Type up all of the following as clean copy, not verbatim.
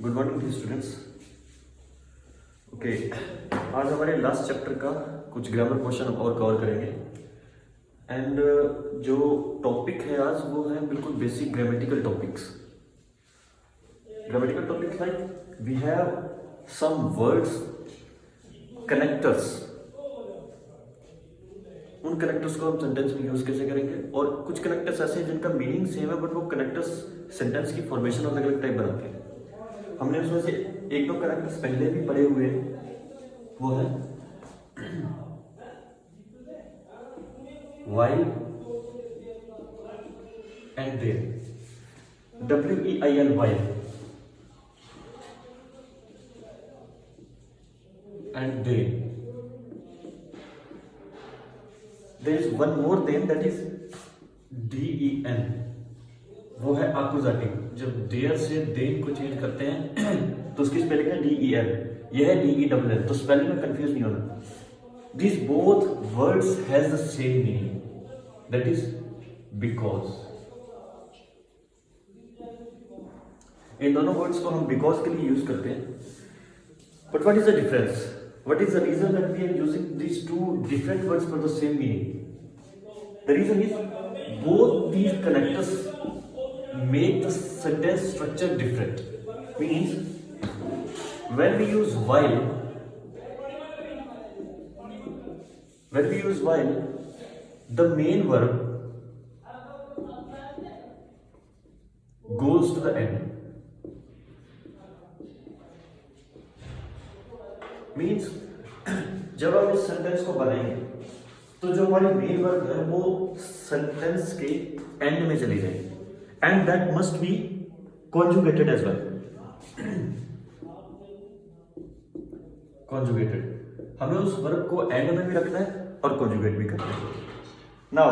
Good morning dear students. Okay, आज हमारे last chapter का कुछ ग्रामर क्वेश्चन और कवर करेंगे। एंड जो टॉपिक है आज वो है बिल्कुल basic grammatical topics. Grammatical topics like we have some words connectors. उन कनेक्टर्स को हम सेंटेंस में यूज कैसे करेंगे, और कुछ कनेक्टर्स ऐसे हैं जिनका मीनिंग सेम है बट वो कनेक्टर्स सेंटेंस की फॉर्मेशन अलग अलग टाइप बनाते हैं। हमने उसमें से एक दो कनेक्टर्स पहले भी पढ़े हुए हैं, वो है while and then, WEIL while and then. There is one more then, that is DEN, वो है एक्यूजेटिव। जब देयर से देन को चेंज करते हैं तो उसकी स्पेलिंग है DEL, यह है DELL, तो स्पेलिंग में कंफ्यूज नहीं होना। These both words has the same meaning, that is because। इन दोनों वर्ड्स को हम बिकॉज के लिए यूज करते हैं, but what is the difference? What is the reason that we are using these two different words for the same meaning? The reason is both these connectors make the sentence structure different. Means when we use while, the main verb goes to the end. Means जब हम इस sentence को बनाएंगे तो जो हमारी main verb है वो सेंटेंस के एंड में चली जाएगी, and that must be conjugated as well. Conjugated, हमें उस वर्ब को एंड में भी रखना है और कॉन्जुगेट भी करना है। Now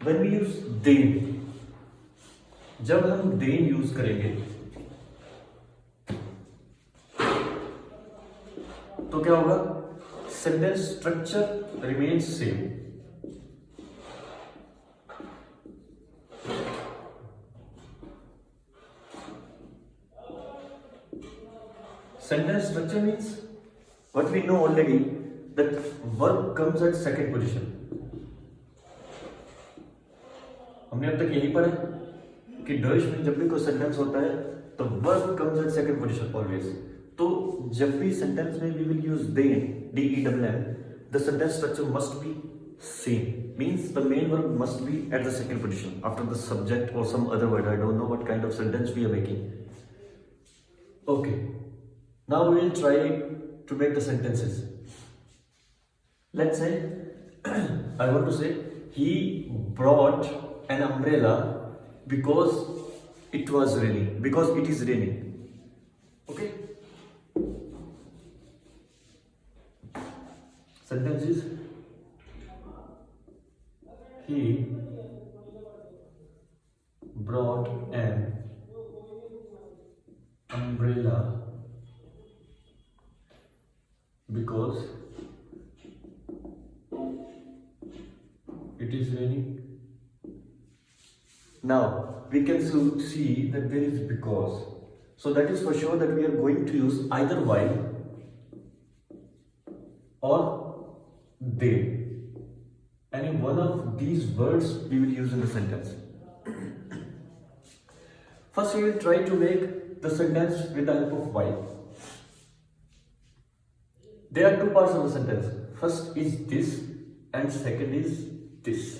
when we use then, जब हम देन यूज करेंगे तो क्या होगा? Sentence structure remains same. Sentence structure means what we know already, that verb comes at second position. हमने अब तक यही पढ़ा कि डच में जब भी कोई सेंटेंस होता है तो verb comes at second position always. तो जब भी सेंटेंस में we will use then, DENN, the sentence structure must be same. Means the main verb must be at the second position after the subject or some other word. I don't know what kind of sentence we are making. Okay. Now we will try to make the sentences. Let's say I want to say he brought an umbrella because it was raining, because it is raining. Okay? Sentence is he brought an umbrella because it is raining. Now we can see that there is because, so that is for sure that we are going to use either while or they. Any one of these words we will use in the sentence. First we will try to make the sentence with the help of while. There are two parts of the sentence. First is this and second is this.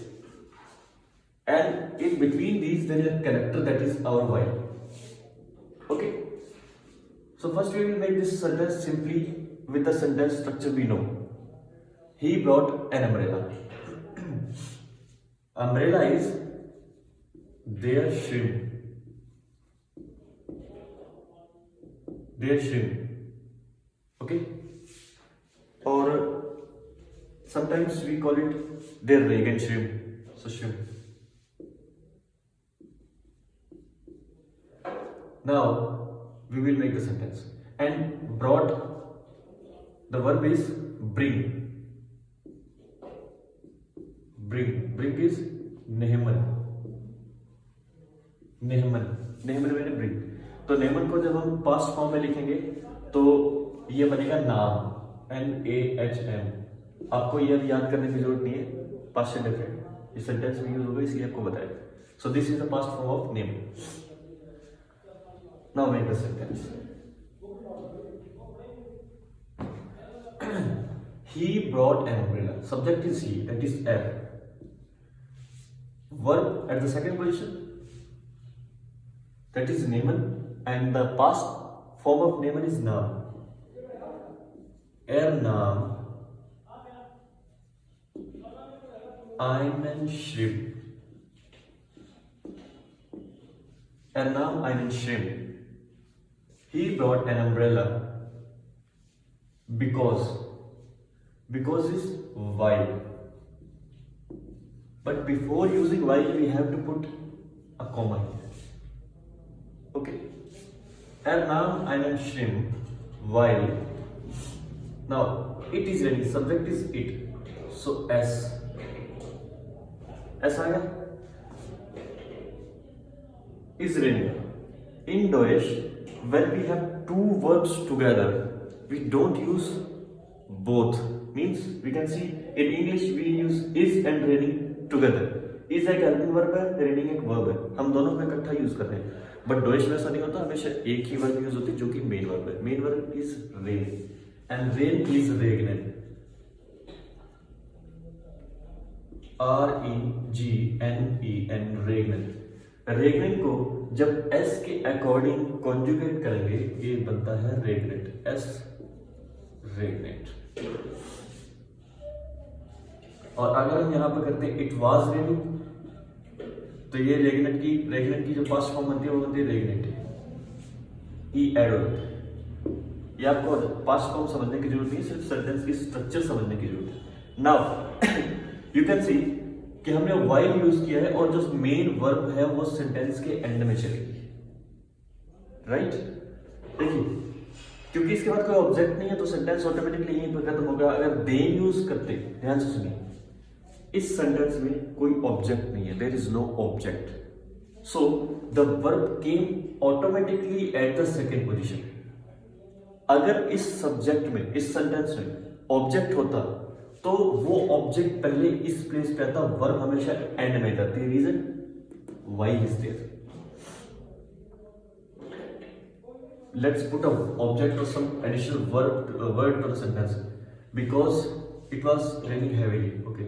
And in between these there is a connector, that is our while. Okay. So first we will make this sentence simply with the sentence structure we know. He brought an umbrella. Umbrella is their shrimp. Their shrimp. Okay. Or sometimes we call it their Reagan shrimp. So shrimp. Now we will make the sentence. And brought, the verb is bring. Bring is Nehman. Nehman means bring. तो Neyman को जब हम past form में लिखेंगे तो ये बनेगा नाम, NAHM। आपको ये अब याद करने की जरूरत नहीं है, पास्ट इंडेफिनिट इस सेंटेंस में यूज होगा इसलिए आपको बताया। So this is the past form of name. Now make the sentence. He brought an umbrella. Subject is he, that is F. Verb at the second position, that is Naaman, and the past form of Naaman is Naam. Naam, einen Schrimm. Naam, einen Schrimm. He brought an umbrella because is while, but before using while we have to put a comma here. Okay, nahm einen Schirm while. Now it is raining, subject is it, so s आ गया, is raining. In Deutsch, when we have two verbs together, we don't use both. Means we can see in English we use is and raining together. is एक helping verb है, raining एक verb है, हम दोनों में इकट्ठा use करते हैं। बट डॉइश में ऐसा नहीं होता, हमेशा एक ही वर्ब यूज होती है जो कि मेन वर्ब है। Main verb is rain and rain is रेगनेंट, REGNEN, रेगनेंट। रेगनेंट को जब एस के अकॉर्डिंग कॉन्जुगेट करेंगे ये बनता है रेगनेंट, एस रेगनेंट। और अगर हम यहाँ पे करते हैं इट वाज रेनिंग, तो ये रेगनेंट की जो पास्ट फॉर्म बनती है वो बनती है रेगनेंट, ई एड हो जाता है। ये आपको पास्ट फॉर्म समझने की जरूरत नहीं, सिर्फ सेंटेंस की स्ट्रक्चर समझने की जरूरत है। नाउ यू कैन सी कि हमने वाइल यूज किया है और जो मेन वर्ब है वो सेंटेंस के एंड में चलेगी, राइट। देखिए, क्योंकि इसके बाद कोई ऑब्जेक्ट नहीं है तो सेंटेंस ऑटोमेटिकली यहीं पर खत्म होगा। अगर देन यूज करते, ध्यान से सुनिए, इस सेंटेंस में कोई ऑब्जेक्ट नहीं है, there is no object, so the verb came automatically at the second position. अगर इस सब्जेक्ट में, इस सेंटेंस में ऑब्जेक्ट होता तो वो ऑब्जेक्ट पहले इस प्लेस पे आता, वर्ब हमेशा एंड में जाती है। Reason while is there. Let's put a object or some additional word to the sentence, because it was raining heavily. Okay.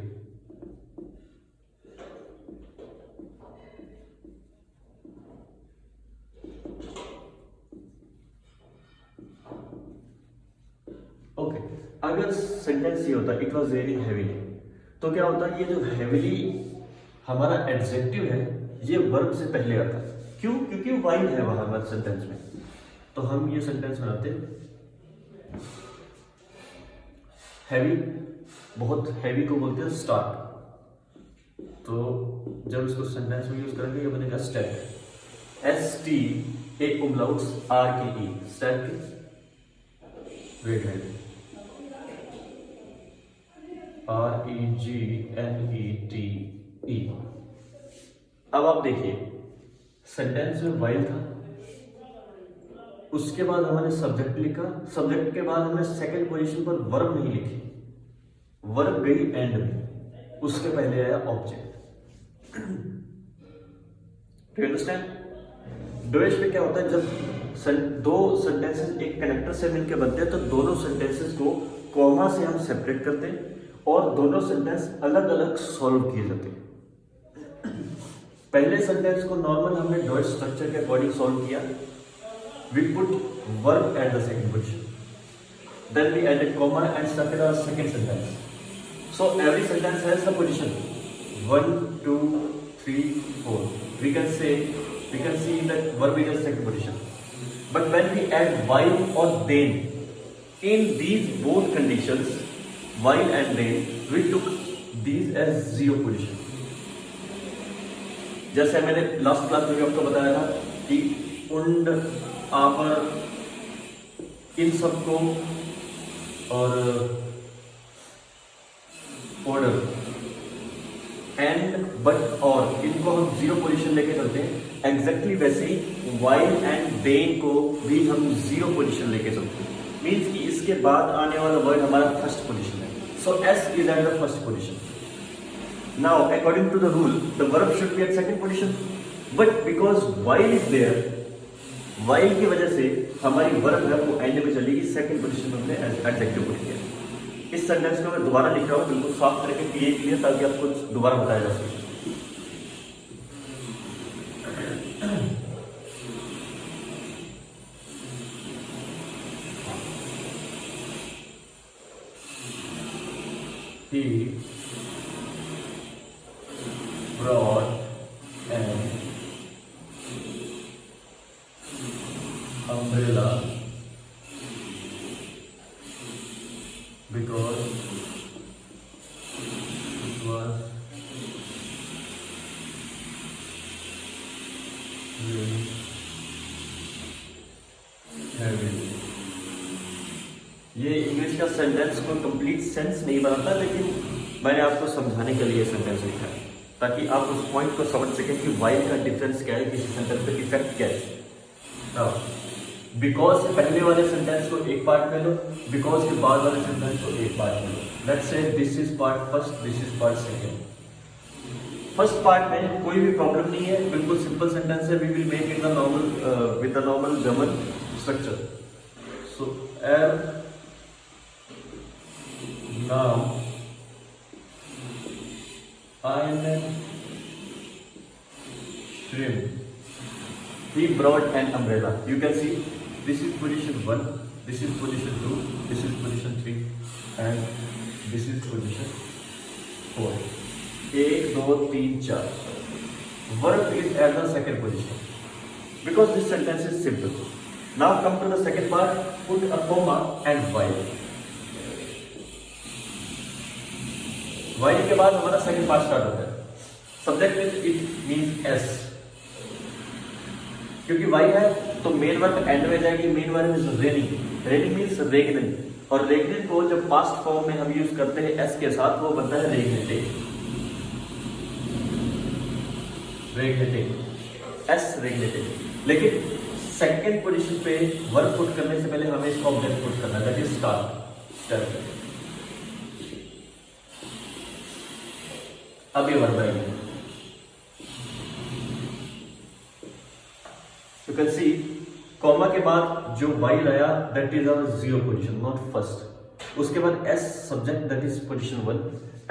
Okay. अगर सेंटेंस ये होता इट वॉज रेनिंग हेवीली, तो क्या होता है, ये जो हेवीली हमारा एडजेक्टिव है ये वर्ब से पहले आता है। क्यों? क्योंकि वाइल है वहां हमारे सेंटेंस में। तो हम ये सेंटेंस बनाते हैवी, बहुत हैवी को बोलते हैं स्टार्ट। तो जब इसको सेंटेंस में यूज करेंगे ये बनेगा स्टैक, STAUR RKE, स्टैक। वेट है REGNETE। अब आप देखिए, सेंटेंस में वाइल था, उसके बाद हमने सब्जेक्ट लिखा, सब्जेक्ट के बाद हमने सेकंड पोजीशन पर वर्ब नहीं लिखी, वर्ब गई एंड में, उसके पहले आया ऑब्जेक्ट। Do you understand? डोइश में क्या होता है, जब दो सेंटेंसेस एक कनेक्टर से मिलकर बनते हैं तो दोनों सेंटेंसेस को कॉमा से हम सेपरेट करते हैं और दोनों सेंटेंस अलग अलग सॉल्व किए जाते हैं। पहले सेंटेंस को नॉर्मल हमने डॉइश स्ट्रक्चर के अकॉर्डिंग सॉल्व किया। We put verb at the second position. Then we added comma and started our second sentence. So every sentence has the position 1, 2, 3, 4. We can see that verb is at second position. But when we add while or then, in these both conditions, while and then, we took these as 0 position. जैसे मैंने last class में भी आपको बताया था कि उंड, आपर, इन सबको और ऑर्डर एंड, बट, और, इनको हम जीरो पोजीशन लेके चलते हैं। एग्जैक्टली वैसे ही वाइल एंड देन को भी हम जीरो पोजीशन लेके चलते हैं। मीन्स कि इसके बाद आने वाला वर्ड हमारा फर्स्ट पोजीशन है। सो S is at the first position. Now according to the rule the verb should be eight second position, but because while is there, while की वजह से हमारी वर्ब है वो एंड में चलेगी, सेकंड पोजीशन में हमने एडजेक्टिव पुट किया। इस सेंटेंस को मैं दोबारा लिख रहा हूँ बिल्कुल साफ करके क्लियर, ताकि आपको दोबारा बताया जा सके। He brought an umbrella because it was really heavy। ये इंग्लिश का सेंटेंस को कंप्लीट सेंस नहीं बनाता, लेकिन मैंने आपको समझाने के लिए सेंटेंस लिखा है ताकि आप उस पॉइंट को समझ सकें कि वाइल का डिफरेंस क्या है, किसी सेंटेंस पे इफेक्ट क्या है। बिकॉज से पहले वाले सेंटेंस को एक पार्ट में लो, बिकॉज के बाद वाले सेंटेंस को एक पार्ट में लो। Let's say this is part first, this is part second. First part में कोई भी प्रॉब्लम नहीं है, बिल्कुल सिंपल सेंटेंस है। We will make it the normal with the normal German structure. So now einen shrimp, he brought an umbrella। You can see this is position 1, this is position 2, this is position 3 and this is position 4। 1 2 3 4 verb is at the second position because this sentence is simple। Now come to the second part, put a comma and while। While के बाद हमारा second part start होता है। Subject is it means S, क्योंकि while है तो main verb and में जाएगी। Main verb is raining, raining means रेगनिंग, और रेगनिंग को जब पास्ट फॉर्म में हम यूज करते हैं एस के साथ वो बनता है रेगनेटिंग, रेगनेटिंग, एस रेगनेटिंग। लेकिन सेकंड पोजीशन पे वर्ब पुट करने से पहले हमें इसका ऑब्जेक्ट पुट करना है, दैट इज स्टार्ट। अब ये वर्ब आएगी। यू कैन सी कॉमा के बाद जो वाइल आया that is our zero position, not first. उसके बाद एस subject that is position 1।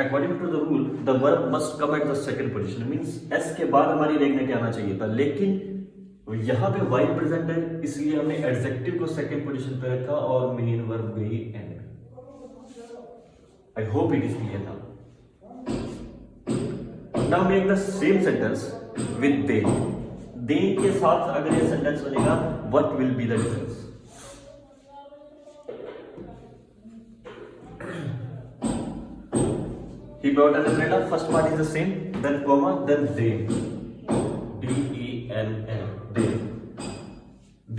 According to the rule the verb must come at the second position, means एस के बाद हमारी रेगनेट आना चाहिए था, लेकिन यहां पे वाइल प्रेजेंट है इसलिए हमने एडजेक्टिव को सेकंड पोजीशन पे रखा और मेन वर्ब गई एंड में। I hope it is clear now. Now make the same sentence with they। they के साथ अगर ये सेंटेंस बनेगा what will be the difference? He brought an umbrella, first part is the same, then comma, then they, D-E-N-N, they।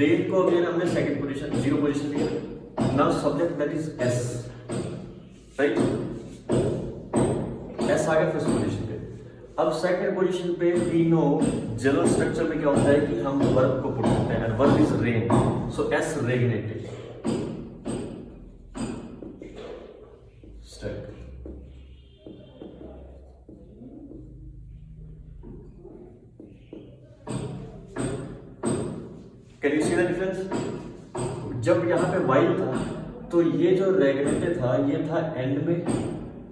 they को again हमने second position, zero position दिया। Now subject that is S, right? S आ गया first position. अब second position पे we know general structure में क्या होता है कि हम वर्ब को पुट करते हैं, verb is rain, so S रेगनेटेड। Step can you see the difference? जब यहां पे वाइल था तो ये जो रेगनेटेड था ये था एंड में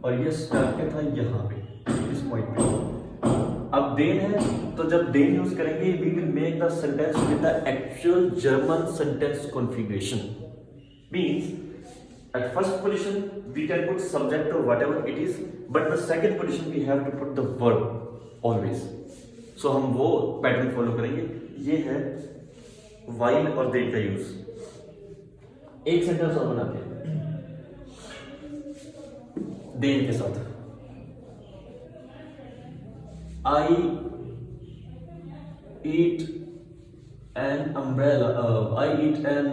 और ये स्टार्ट था यहां पे इस पॉइंट पे। अब देन है तो जब देन यूज करेंगे we will make the sentence with the actual German sentence configuration. Means at first position we can put subject और whatever it is, but the second position we have to put the verb always. सो हम वो pattern follow करेंगे। ये है while और then का use. एक sentence और बनाते हैं देन के साथ। I eat an umbrella, I eat an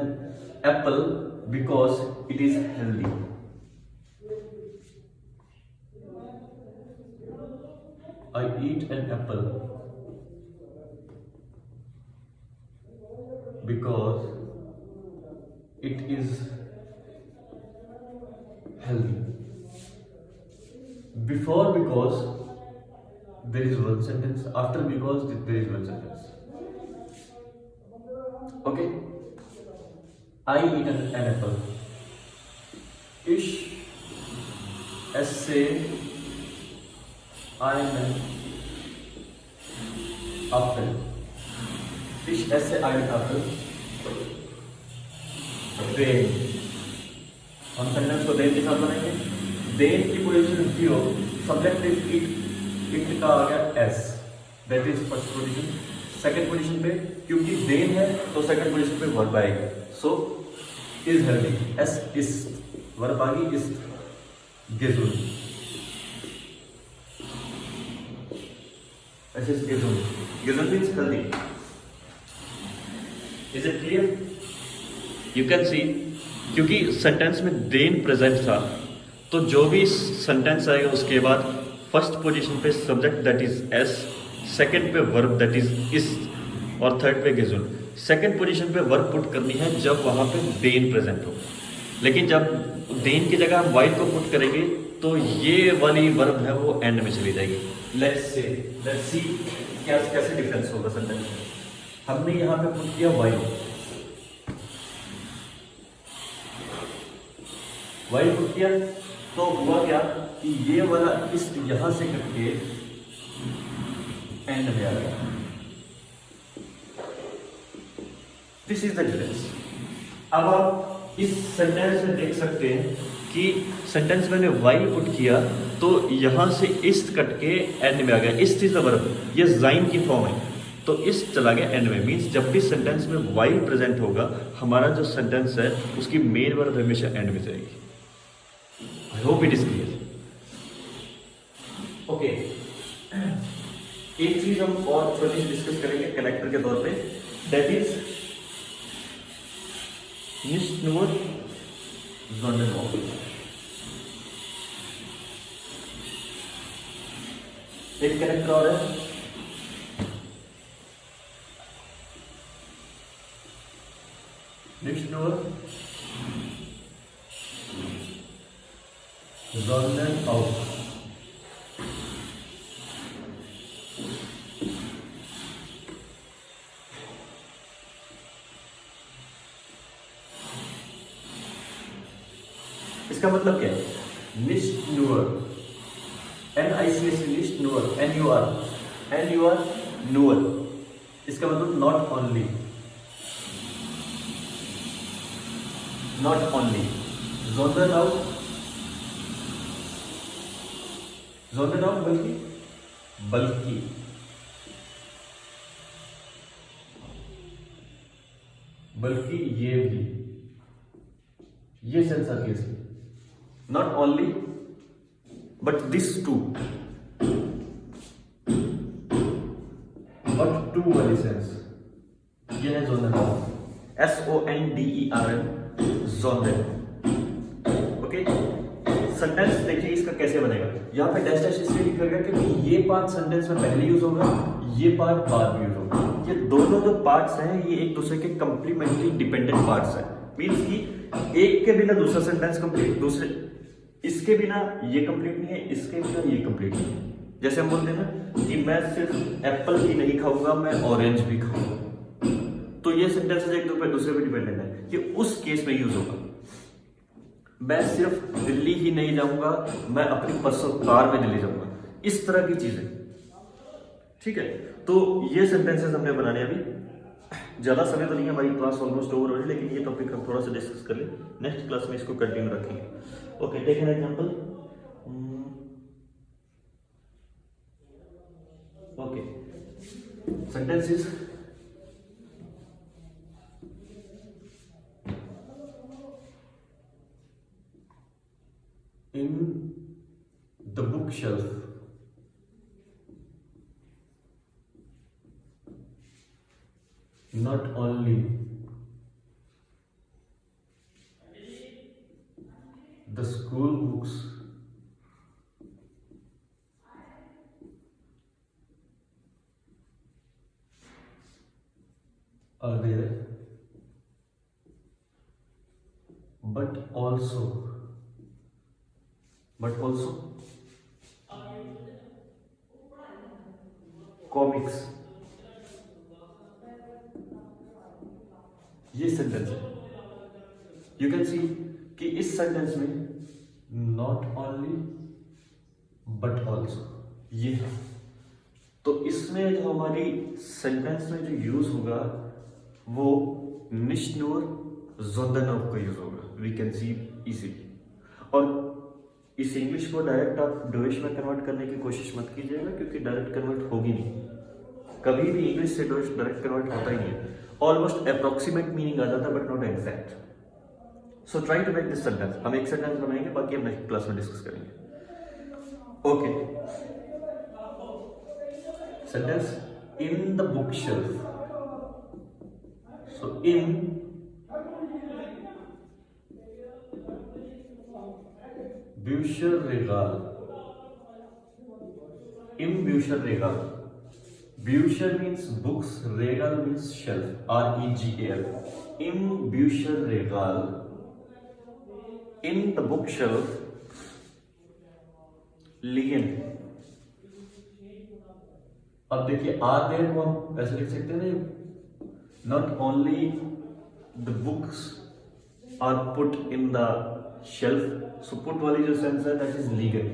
apple because it is healthy। eat an apple because it is healthy. Before because there is one sentence, after because there is one sentence. Okay, I eat an apple. Ish ऐसे I an apple. Ish ऐसे I an apple. Then हम sentence को then के साथ बनाएंगे. Then की position zero, subject it का आ गया S, that is first position. Second position पे क्योंकि देन है तो सेकंड पोजीशन पे वर्ब आएगा. So is healthy, S is verb आ गई, is gesund. Es ist gesund. Gesund means healthy. Is it clear? You can see, क्योंकि sentence में then present था तो जो भी सेंटेंस आएगा उसके बाद फर्स्ट पोजीशन पे subject that is S, second पे वर्ब दैट इज और थर्ड पे gesund. सेकंड पोजीशन पे वर्ब पुट करनी है जब वहां पे देन प्रेजेंट हो. लेकिन जब देन की जगह हम वाइल को पुट करेंगे तो ये वाली वर्ब है वो एंड में चली जाएगी. लेट्स सी कैसे डिफरेंस होगा सेंटेंस में. हमने यहाँ पे पुट किया वाइल पुट किया तो हुआ क्या कि ये वाला इस यहां से करके एंड में आ गया. This is the difference. अब आप इस सेंटेंस में देख सकते हैं कि सेंटेंस मैंने वाइल पुट किया तो यहां से इस्ट कट के एंड में आ गया. इस्ट इज द वर्ब, ये जाइन की फॉर्म है तो इस्ट चला गया एंड में. मींस जब भी सेंटेंस में वाइल प्रेजेंट होगा हमारा जो सेंटेंस है उसकी मेन वर्ब हमेशा एंड में जाएगी. I hope it is clear. Okay, एक चीज हम और छोटी सी डिस्कस करेंगे कनेक्टर के तौर पे, that is nicht nur, sondern auch. एक कनेक्टर और है, nicht nur, sondern auch. इसका मतलब क्या है? nicht nur, NICS, nicht nur, NUR, nur. इसका मतलब नॉट ओनली, sondern auch बल्कि ये भी, ये सेंस आती है इसकी. Not only, but this too. But two वाली सेंस ये है genre. SONDERN, genre. Okay, sentence देखिए इसका कैसे बनेगा. यहाँ पे डैश डैश इसलिए लिखा गया क्योंकि ये पार्ट सेंटेंस में पहले यूज होगा, ये पार्ट बाद में यूज होगा. ये दोनों जो पार्ट्स हैं ये एक दूसरे के कंप्लीमेंट्री डिपेंडेंट पार्ट्स हैं. मीन्स कि एक के बिना दूसरा सेंटेंस कंप्लीट, दूसरे इसके बिना ये कंप्लीट नहीं है, इसके बिना ये कंप्लीट नहीं है. जैसे हम बोलते हैं ना कि मैं सिर्फ एप्पल ही नहीं खाऊंगा, मैं ऑरेंज भी खाऊंगा, तो ये सेंटेंसेस एक दूसरे पे डिपेंडेंट है. कि उस केस में यूज होगा. मैं सिर्फ दिल्ली ही नहीं जाऊंगा, मैं अपनी पर्सनल कार में दिल्ली जाऊंगा. इस तरह की चीजें. ठीक है, तो ये सेंटेंसेस हमने बनाने. अभी ज्यादा समय तो नहीं है, हमारी क्लास ऑलमोस्ट ओवर हो रही है, लेकिन ये टॉपिक हम थोड़ा सा डिस्कस कर ले. नेक्स्ट क्लास में इसको कंटिन्यू रखेंगे. Okay, take an example. Okay, sentences. In the bookshelf, not only the school books are there, but also comics. ये सेंटेंस है. यू कैन सी कि इस सेंटेंस में नॉट ओनली बट ऑल्सो ये है. तो इसमें जो हमारी सेंटेंस में जो यूज होगा वो nicht nur sondern auch का यूज होगा. We can see easily. और इस इंग्लिश को डायरेक्ट आप डोइश में कन्वर्ट करने की कोशिश मत कीजिएगा, क्योंकि डायरेक्ट कन्वर्ट होगी नहीं. कभी भी इंग्लिश से डोइश डायरेक्ट कन्वर्ट होता ही नहीं है. ऑलमोस्ट अप्रोक्सीमेट मीनिंग आ जाता है but not exact. So try to make this sentence. हम एक सेंटेंस बनाएंगे, बाकी हम नेक्स्ट क्लास में डिस्कस करेंगे. Okay. Sentence in the book shelf. So in Bücherregal. Im Bücherregal. Bücher means books, Regal means shelf. R-E-G-A-L. Im Bücherregal. In the bookshelf. Liegen. अब देखिए are there को हम ऐसे लिख सकते हैं ना, not only the books are put in the shelf. So put वाली जो सेंस है that is legal.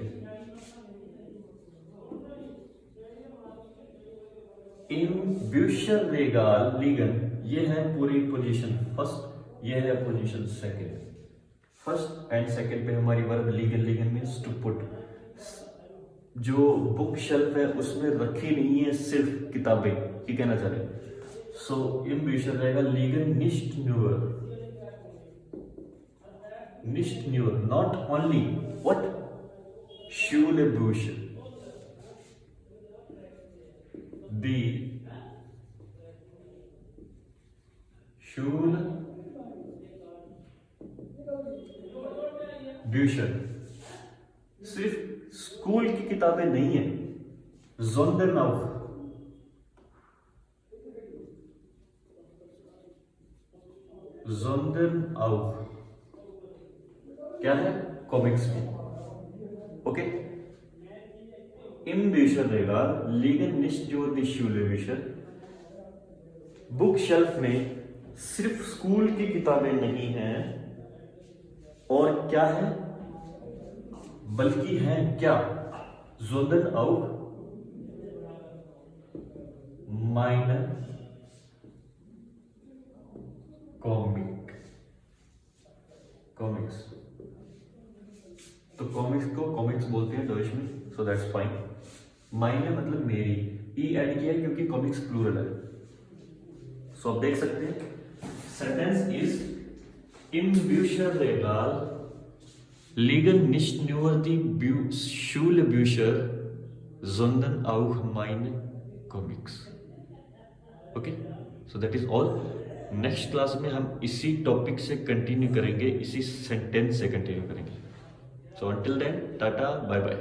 In ब्यूशररेगाल ligand, ये है पूरी पोजीशन फर्स्ट, ये है position second. First and second पे हमारी verb ligand. Ligand means to put. जो बुक शेल्फ है उसमें रखी नहीं है सिर्फ किताबें, ये कहना चाह रहे हैं. सो इन ब्यूशररेगाल ligand nicht nur. Nicht nur, not only what? Schulebücher. Die Schulebücher. सिर्फ स्कूल की किताबें नहीं है, sondern auch. sondern auch क्या है? कॉमिक्स भी. Okay. Im Bücherregal liegen nicht nur die Schulbücher. Book shelf में सिर्फ स्कूल की किताबें नहीं हैं, और क्या है, बल्कि हैं क्या? sondern auch meine comics. तो कॉमिक्स को कॉमिक्स बोलते हैं डॉइश में, सो दैट्स फाइन. माइने मतलब मेरी, ई ऐड किया क्योंकि कॉमिक्स प्लूरल है. सो आप देख सकते हैं sentence is im Bücherregal liegen nicht nur die Schulbücher, sondern auch meine Comics. Okay. So that is all. Next class में हम इसी टॉपिक से कंटिन्यू करेंगे, इसी सेंटेंस से कंटिन्यू करेंगे. So until then, tata, bye bye.